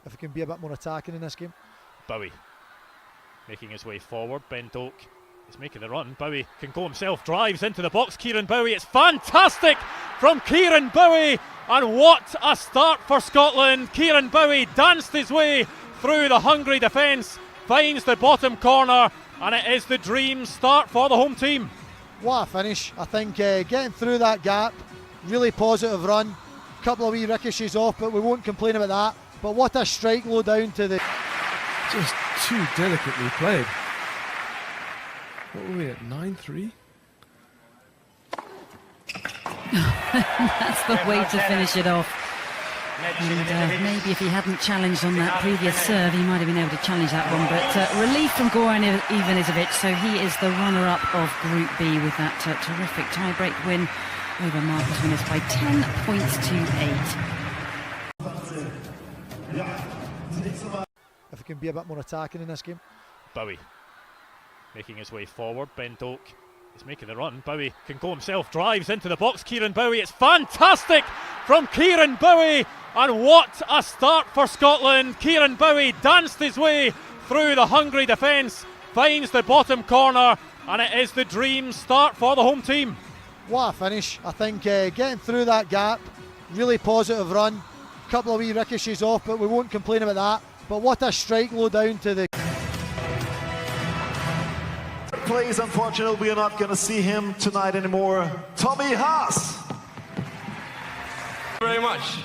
if we can be a bit more attacking in this game. Bowie making his way forward. Ben Doak is making the run. Bowie can go himself, drives into the box. Kieran Bowie, it's fantastic from Kieran Bowie, and what a start for Scotland. Kieran Bowie danced his way through the hungry defence, finds the bottom corner, and it is the dream start for the home team. What a finish. I think getting through that gap, really positive run, couple of wee ricochets off, but we won't complain about that. But what a strike low down to the... Just too delicately played. What were we at, 9-3? That's the way to finish it off. And maybe if he hadn't challenged on that previous serve, he might have been able to challenge that one. But relief from Goran Ivanisevic, so he is the runner-up of Group B with that terrific tie-break win over Marcus Winnes by 10 points to 8. If we can be a bit more attacking in this game. Bowie making his way forward. Ben Doak is making the run. Bowie can go himself, drives into the box. Kieran Bowie, it's fantastic from Kieran Bowie, and what a start for Scotland. Kieran Bowie danced his way through the hungry defence, finds the bottom corner, and it is the dream start for the home team. What a finish. I think getting through that gap, really positive run, couple of wee ricochets off, but we won't complain about that. But what a strike low down to the... Plays, unfortunately, we are not going to see him tonight anymore. Tommy Haas. Very much.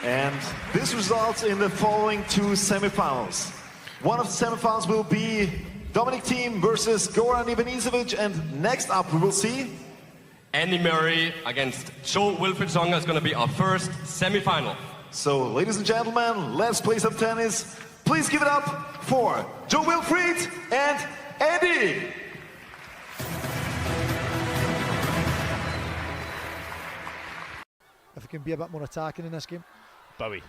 And this results in the following two semi-finals. One of the semi-finals will be Dominic Thiem versus Goran Ivanisevic, and next up we will see Andy Murray against Joe Wilfried Tsonga is going to be our first semi-final. So, ladies and gentlemen, let's play some tennis. Please give it up for Joe Wilfried and Andy. If we can be a bit more attacking in this game. Bowie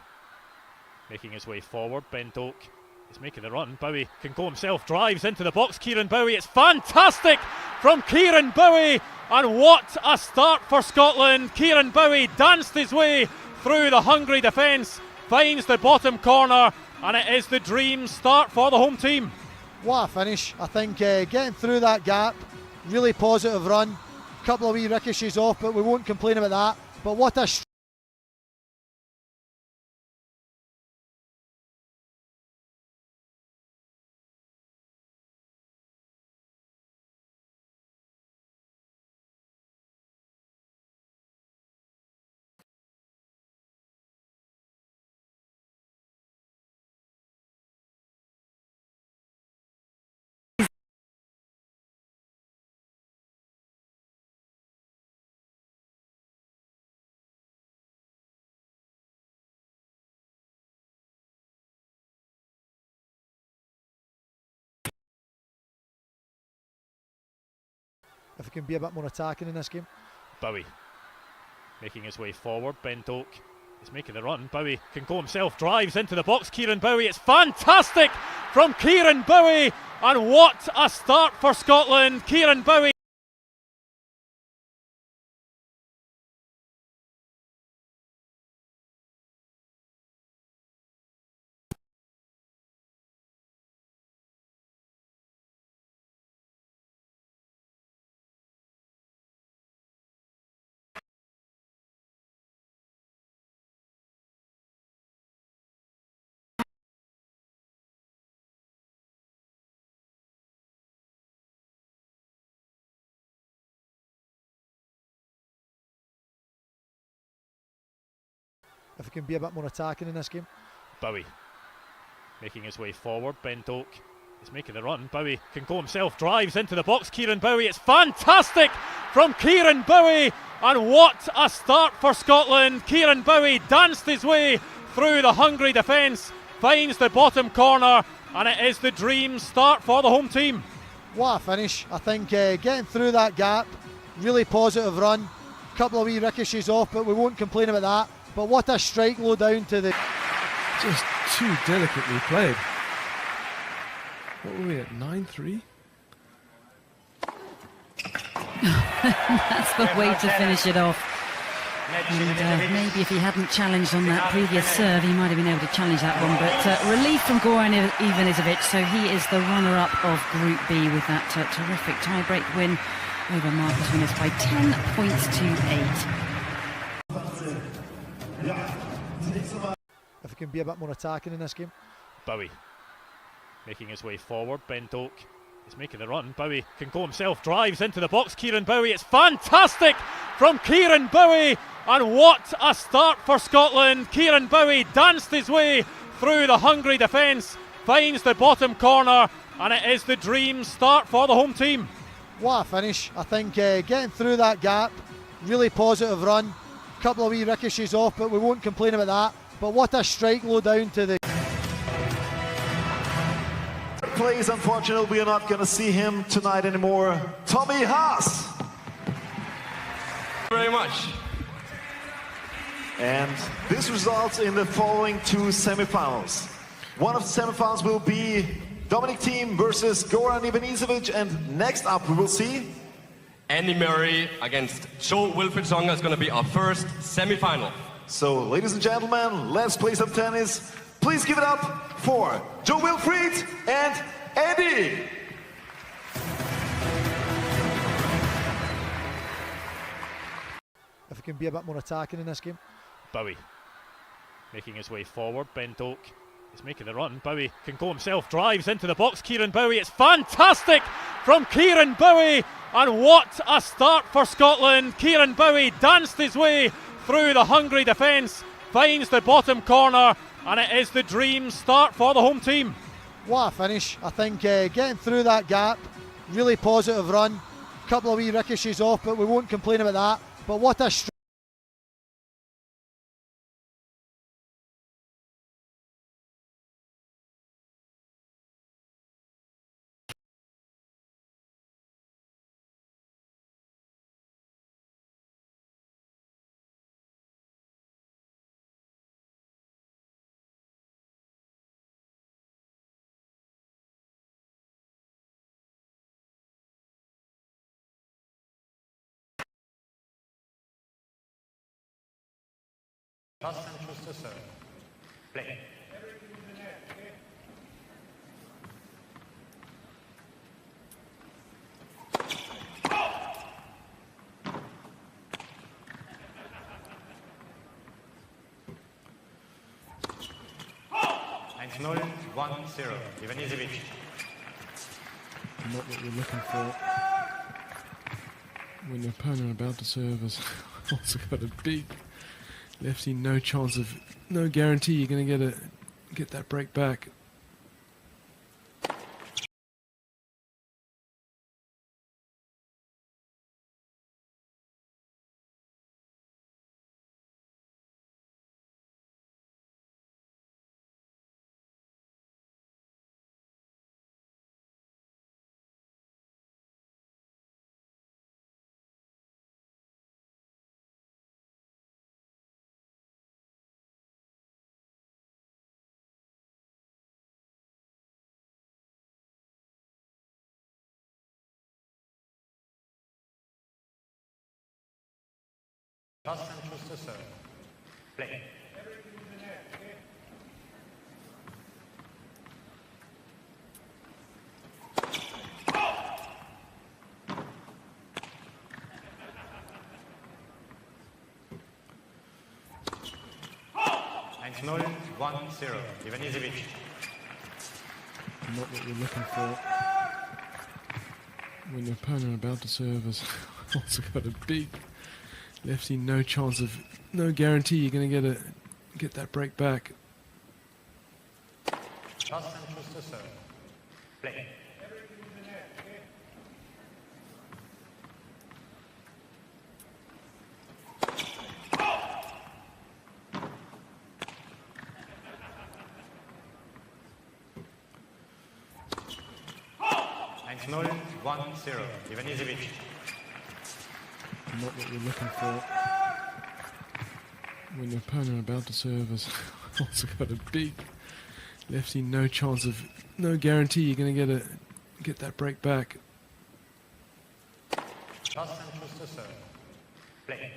making his way forward. Ben Doak is making the run. Bowie can go himself, drives into the box. Kieran Bowie, it's fantastic from Kieran Bowie, and what a start for Scotland. Kieran Bowie danced his way through the hungry defence, finds the bottom corner, and it is the dream start for the home team. What a finish. I think getting through that gap, really positive run, couple of wee ricochets off, but we won't complain about that. But what a... If we can be a bit more attacking in this game. Bowie making his way forward. Ben Doak is making the run. Bowie can go himself, drives into the box. Kieran Bowie, it's fantastic from Kieran Bowie, and what a start for Scotland. Kieran Bowie. If we can be a bit more attacking in this game. Bowie making his way forward. Ben Doak is making the run. Bowie can go himself, drives into the box. Kieran Bowie, it's fantastic from Kieran Bowie, and what a start for Scotland. Kieran Bowie danced his way through the hungry defence, finds the bottom corner, and it is the dream start for the home team. What a finish. I think getting through that gap, really positive run, couple of wee ricochets off, but we won't complain about that. But what a strike low down to the... Just too delicately played. What were we at, 9-3? That's the way to finish it off. And maybe if he hadn't challenged on that previous serve, he might have been able to challenge that one. But relief from Goran Ivanisevic, so he is the runner-up of Group B with that terrific tie-break win over Marcus Venus by 10 points to 8. If he can be a bit more attacking in this game. Bowie making his way forward. Ben Doak is making the run. Bowie can go himself, drives into the box. Kieran Bowie, it's fantastic from Kieran Bowie, and what a start for Scotland. Kieran Bowie danced his way through the hungry defence, finds the bottom corner, and it is the dream start for the home team. What a finish. I think getting through that gap, really positive run. Couple of wee ricochets off, but we won't complain about that. But what a strike low down to the Plays, unfortunately, we are not going to see him tonight anymore. Tommy Haas. Very much. And this results in the following two semifinals. One of the semifinals will be Dominic Thiem versus Goran Ivanisevic, and next up we will see Andy Murray against Jo-Wilfried Tsonga is going to be our first semi-final. So, ladies and gentlemen, let's play some tennis. Please give it up for Jo-Wilfried and Andy. if he can be a bit more attacking in this game. Bowie making his way forward. Ben Doak is making the run. Bowie can go himself, drives into the box. Kieran Bowie, it's fantastic from Kieran Bowie, and what a start for Scotland. Kieran Bowie danced his way through the hungry defence, finds the bottom corner, and it is the dream start for the home team. What a finish. I think getting through that gap, really positive run. Couple of wee ricochets off, but we won't complain about that. But what a Play. Eins 0, 1-0. Ivanisevic. Not what we're looking for when the opponent about to serve has also got a big lefty, no chance of, no guarantee you're going to get that break back. Play. Eins 0, 1-0. Ivanisevic. Not what we're looking for when the opponent about to serve has also got a big lefty, no chance of, no guarantee you're going to get that break back. Play. Eins 0, 1-0. Ivanisevic. Not what we're looking for when the opponent about to serve has also got a big lefty, no chance of, no guarantee you're going to get that break back. Play.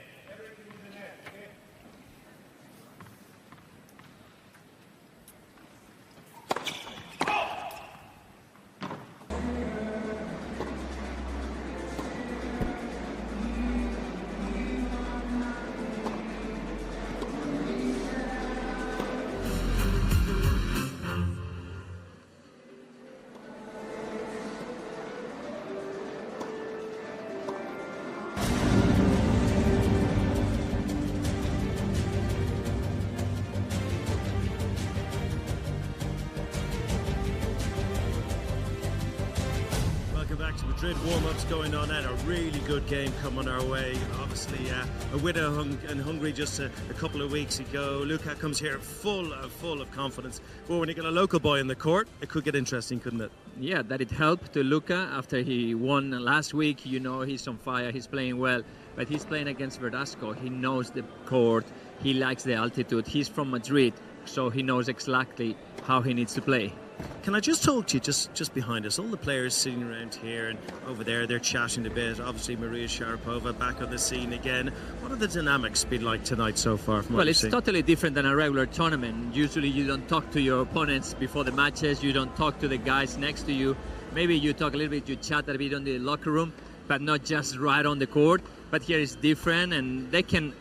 warm-ups going on and a really good game coming our way. Obviously, a winner in Hungary just a couple of weeks ago. Luka comes here full of confidence. Well, when you get a local boy in the court, it could get interesting, couldn't it? Yeah, that it helped to Luka after he won last week. You know, he's on fire, he's playing well, but he's playing against Verdasco. He knows the court, he likes the altitude. He's from Madrid, so he knows exactly how he needs to play. Can I just talk to you, just behind us, all the players sitting around here and over there, they're chatting a bit. Obviously, Maria Sharapova back on the scene again. What have the dynamics been like tonight so far? Well, it's totally different than a regular tournament. Usually you don't talk to your opponents before the matches, you don't talk to the guys next to you. Maybe you talk a little bit, you chat a bit in the locker room, but not just right on the court. But here it's different, and they can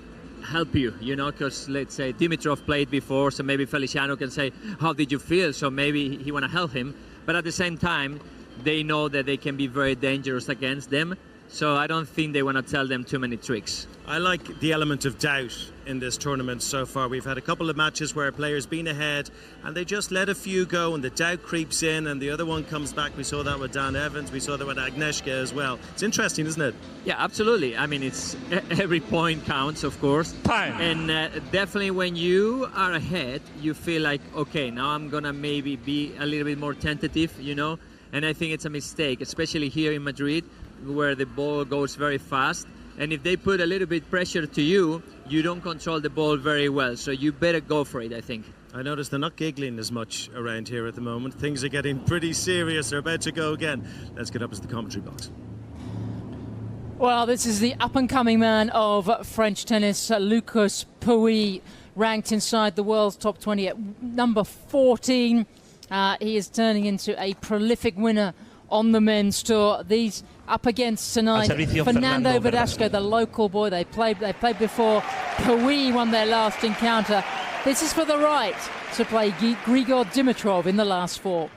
help you, you know, because let's say Dimitrov played before, so maybe Feliciano can say, how did you feel? So maybe he want to help him, but at the same time they know that they can be very dangerous against them, so I don't think they want to tell them too many tricks. I like the element of doubt in this tournament so far. We've had a couple of matches where a player's been ahead and they just let a few go and the doubt creeps in and the other one comes back. We saw that with Dan Evans, we saw that with Agnieszka as well. It's interesting, isn't it? Yeah, absolutely. I mean, it's every point counts, of course. Time. And definitely when you are ahead, you feel like, okay, now I'm gonna maybe be a little bit more tentative, you know, and I think it's a mistake, especially here in Madrid, where the ball goes very fast. And if they put a little bit pressure to you, you don't control the ball very well. So you better go for it, I think. I noticed they're not giggling as much around here at the moment. Things are getting pretty serious. They're about to go again. Let's get up to the commentary box. Well, this is the up-and-coming man of French tennis, Lucas Pouille, ranked inside the world's top 20 at number 14. He is turning into a prolific winner on the men's tour. These up against tonight, Fernando Verdasco, the local boy. They played before. Pouille won their last encounter. This is for the right to play Grigor Dimitrov in the last four.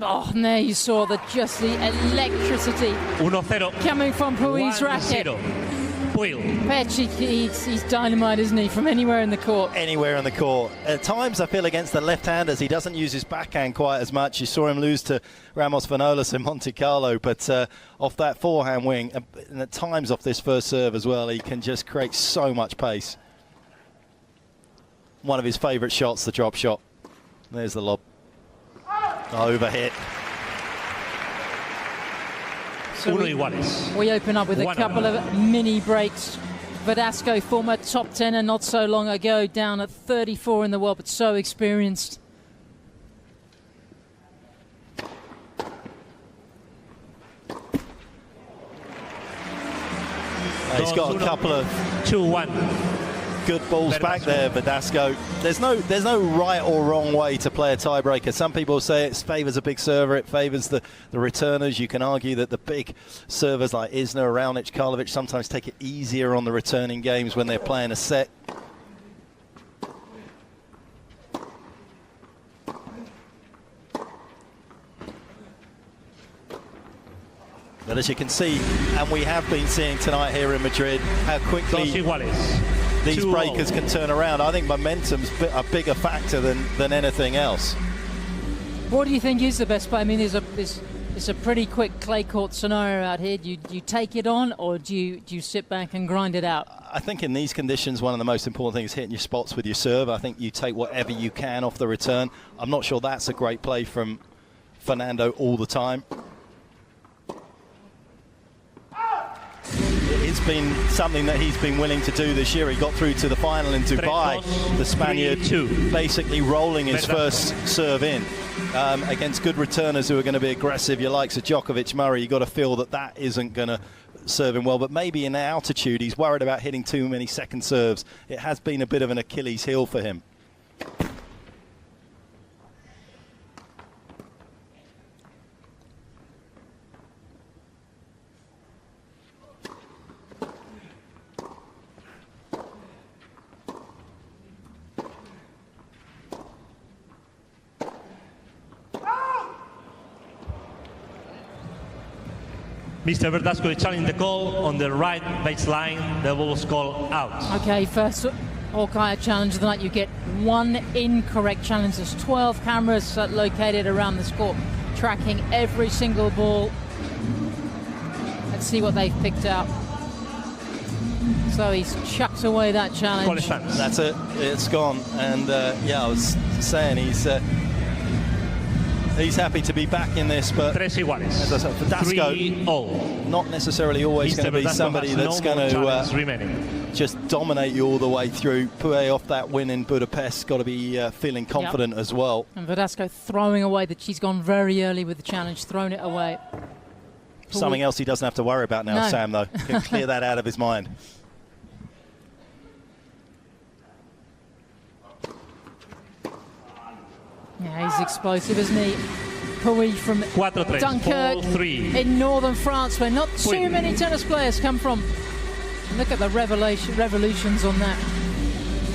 Oh, and there you saw just the electricity 1-0 coming from Pouille's racket. Petchik, he's dynamite, isn't he, from anywhere in the court? Anywhere in the court. At times I feel against the left-handers he doesn't use his backhand quite as much. You saw him lose to Ramos Vinolas in Monte Carlo, but off that forehand wing, and at times off this first serve as well, he can just create so much pace. One of his favourite shots, the drop shot. There's the lob. Overhit. So we open up with a couple of mini breaks. Verdasco, former top 10 not so long ago, down at 34 in the world, but so experienced. He's got a couple of 2-1 good balls back there, Verdasco. There's no right or wrong way to play a tiebreaker. Some people say it favours a big server, it favours the returners. You can argue that the big servers like Isner, Raonic, Karlovic sometimes take it easier on the returning games when they're playing a set. But as you can see, and we have been seeing tonight here in Madrid, how quickly these breakers can turn around. I think momentum's a bigger factor than anything else. What do you think is the best play? I mean, it's a pretty quick clay court scenario out here. Do you take it on, or do you sit back and grind it out? I think in these conditions, one of the most important things is hitting your spots with your serve. I think you take whatever you can off the return. I'm not sure that's a great play from Fernando all the time. It's been something that he's been willing to do this year. He got through to the final in Dubai. The Spaniard basically rolling his first serve in against good returners who are going to be aggressive. Your likes of Djokovic, Murray, you've got to feel that isn't going to serve him well. But maybe in altitude, he's worried about hitting too many second serves. It has been a bit of an Achilles heel for him. Mr. Verdasco is challenging the call on the right baseline. The ball was called out. Okay, first Hawkeye challenge of the night. You get one incorrect challenge. There's 12 cameras located around the court, tracking every single ball. Let's see what they've picked out. So he's chucked away that challenge. That's it. It's gone. And yeah, I was saying he's happy to be back in this, but as I said, Verdasco, not necessarily always going to be somebody that's going to just dominate you all the way through. Pouet off that win in Budapest, got to be feeling confident as well. And Verdasco throwing away that she's gone very early with the challenge, thrown it away. Something else he doesn't have to worry about now, No. Sam, though. Can clear that out of his mind. Yeah, he's explosive, isn't he? Pouet from 4-3, Dunkirk 4-3. in northern France, where not too many tennis players come from. Look at the revolutions on that.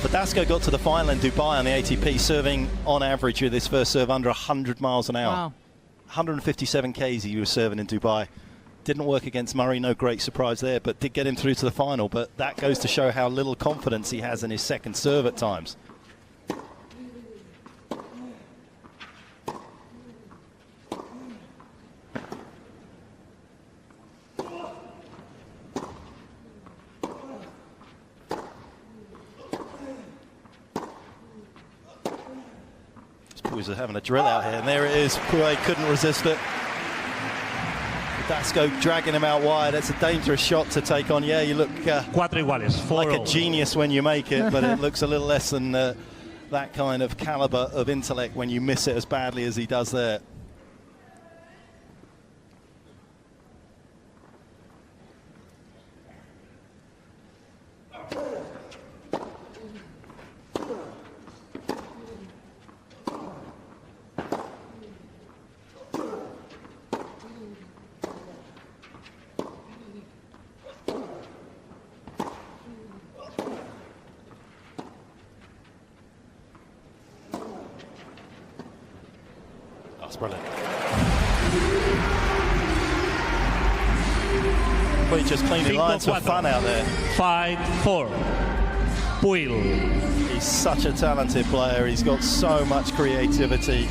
Verdasco got to the final in Dubai on the ATP, serving on average with his first serve under 100 miles an hour. Wow. 157 Ks he was serving in Dubai. Didn't work against Murray, no great surprise there, but did get him through to the final. But that goes to show how little confidence he has in his second serve at times. Pouet's having a drill out here, and there it is. Pouet couldn't resist it. Verdasco dragging him out wide. That's a dangerous shot to take on. Yeah, you look like a genius when you make it, but it looks a little less than that kind of caliber of intellect when you miss it as badly as he does there. That's brilliant. Pouet just cleaning lines for fun out there. 5-4. Pouet. He's such a talented player. He's got so much creativity.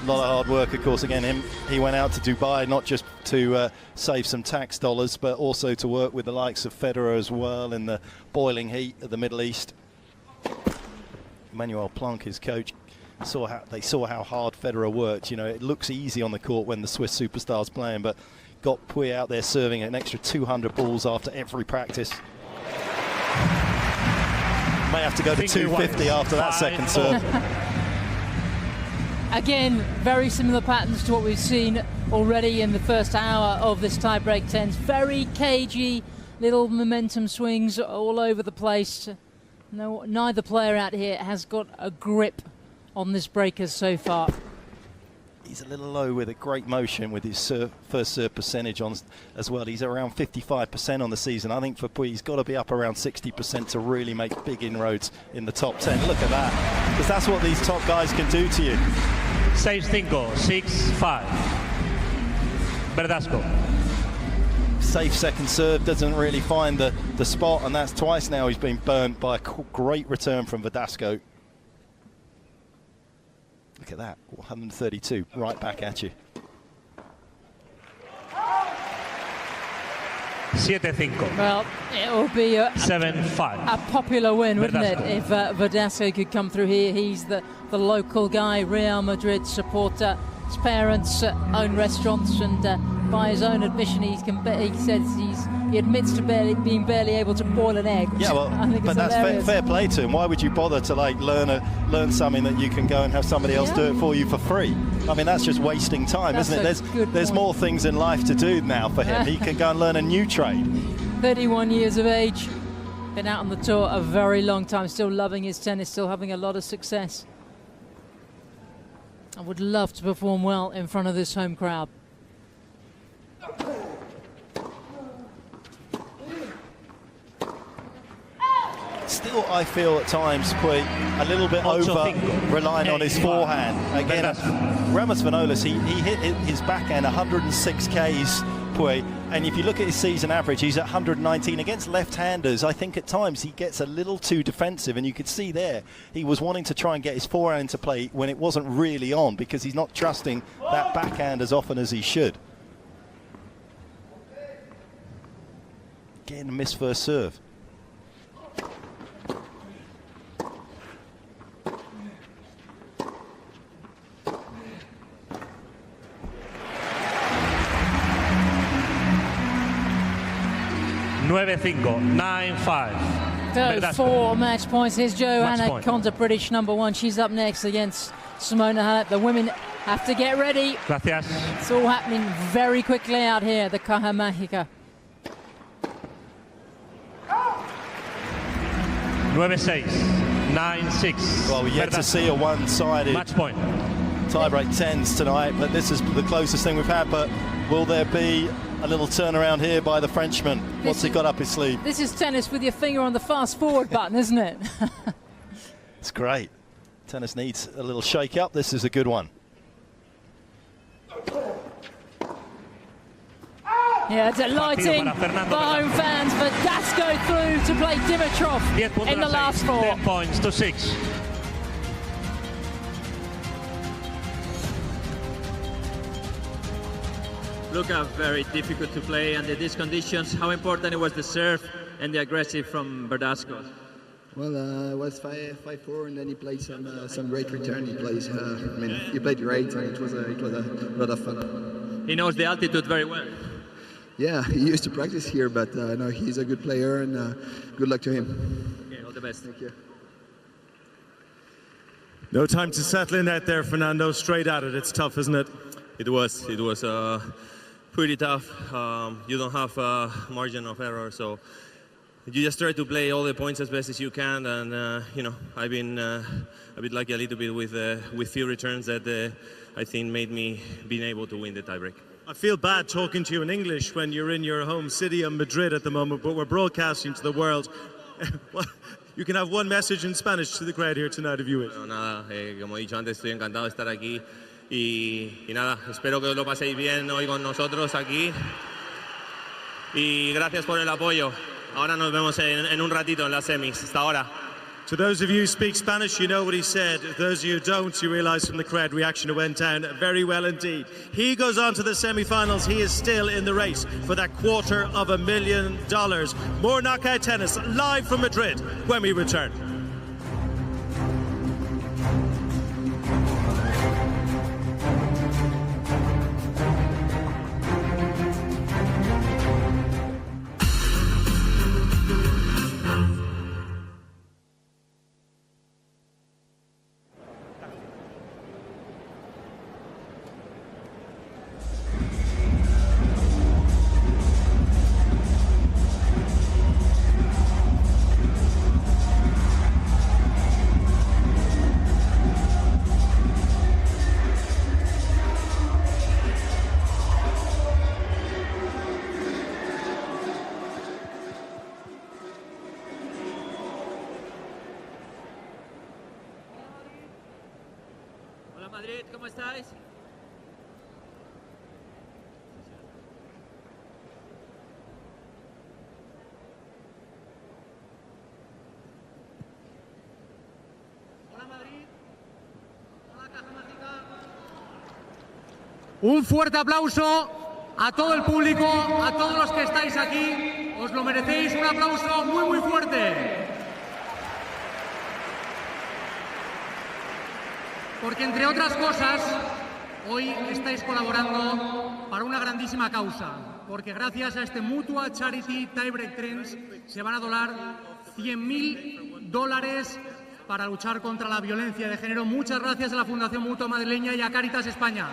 A lot of hard work, of course. Again, he went out to Dubai not just to save some tax dollars, but also to work with the likes of Federer as well in the boiling heat of the Middle East. Emmanuel Planck, his coach, saw how hard Federer worked. You know, it looks easy on the court when the Swiss superstar's playing, but got Pouet out there serving an extra 200 balls after every practice. May have to go to 250 after that second serve. Again, very similar patterns to what we've seen already in the first hour of this tie-break tens. Very cagey, little momentum swings all over the place. No, neither player out here has got a grip on this breakers so far. He's a little low with a great motion with his first serve percentage on as well. He's around 55% on the season. I think for Pouet, he's got to be up around 60% to really make big inroads in the top 10. Look at that, because that's what these top guys can do to you. 6-5, 6-5. Verdasco. Safe second serve, doesn't really find the spot, and that's twice now he's been burnt by a great return from Verdasco. Look at that, 132, right back at you. 7-5. Well, it will be a 7-5. a popular win, wouldn't it, if Verdasco could come through here. He's the local guy, Real Madrid supporter. His parents own restaurants, and by his own admission, he admits to being barely able to boil an egg. Yeah, well, I think but that's fair play to him. Why would you bother to learn something that you can go and have somebody else do it for you for free? I mean, that's just wasting time, isn't it? There's more things in life to do now for him. He can go and learn a new trade. 31 years of age, been out on the tour a very long time, still loving his tennis, still having a lot of success. I would love to perform well in front of this home crowd. Still I feel at times, Puig, a little bit over relying on his forehand. Again, Ramos Vinolas, he hit his backhand 106 Ks, Puig, and if you look at his season average, he's at 119 against left-handers. I think at times he gets a little too defensive, and you could see there he was wanting to try and get his forehand into play when it wasn't really on, because he's not trusting that backhand as often as he should. Getting a missed first serve. Nine five. 4 match points. Here's Johanna Konta, British #1. She's up next against Simona Halep. The women have to get ready. Gracias. It's all happening very quickly out here, the Caja Mágica. 9-6. 9-6. Well, we're yet to see a one-sided match point. Tiebreak 10s tonight, but this is the closest thing we've had. But will there be a little turnaround here by the Frenchman? What's he got up his sleeve? This is tennis with your finger on the fast-forward button, isn't it? It's great. Tennis needs a little shake-up. This is a good one. Yeah, delighting for home fans, but Verdasco through to play Dimitrov in the last 4. 10 points to 6. Luka very difficult to play under these conditions. How important it was the serve and the aggressive from Verdasco? Well, it was 5-4, and then he played some great return. He plays, he played great, and it was a lot of fun. He knows the altitude very well. Yeah, he used to practice here, but no, he's a good player, and good luck to him. Okay, all the best. Thank you. No time to settle in out there, Fernando. Straight at it. It's tough, isn't it? It was pretty tough. You don't have a margin of error, so you just try to play all the points as best as you can. And you know, I've been a bit lucky a little bit with few returns that I think made me being able to win the tiebreak. I feel bad talking to you in English when you're in your home city of Madrid at the moment, but we're broadcasting to the world. You can have one message in Spanish to the crowd here tonight if you wish. Bueno, nada, como he dicho antes, estoy encantado de estar aquí. Y nada, espero que lo paséis bien hoy con nosotros aquí. Y gracias por el apoyo. Ahora nos vemos en un ratito en las semis. Hasta ahora. To those of you who speak Spanish, you know what he said. Those of you who don't, you realise from the crowd reaction it went down very well indeed. He goes on to the semi-finals. He is still in the race for that $250,000. More knockout tennis live from Madrid when we return. Madrid, ¿cómo estáis? Hola Madrid. Hola Caja Mágica. Un fuerte aplauso a todo el público, a todos los que estáis aquí. Os lo merecéis, un aplauso muy muy fuerte. Porque entre otras cosas, hoy estáis colaborando para una grandísima causa, porque gracias a este Mutua Charity Tiebreak Trends se van a donar $100.000 para luchar contra la violencia de género. Muchas gracias a la Fundación Mutua Madrileña y a Cáritas España.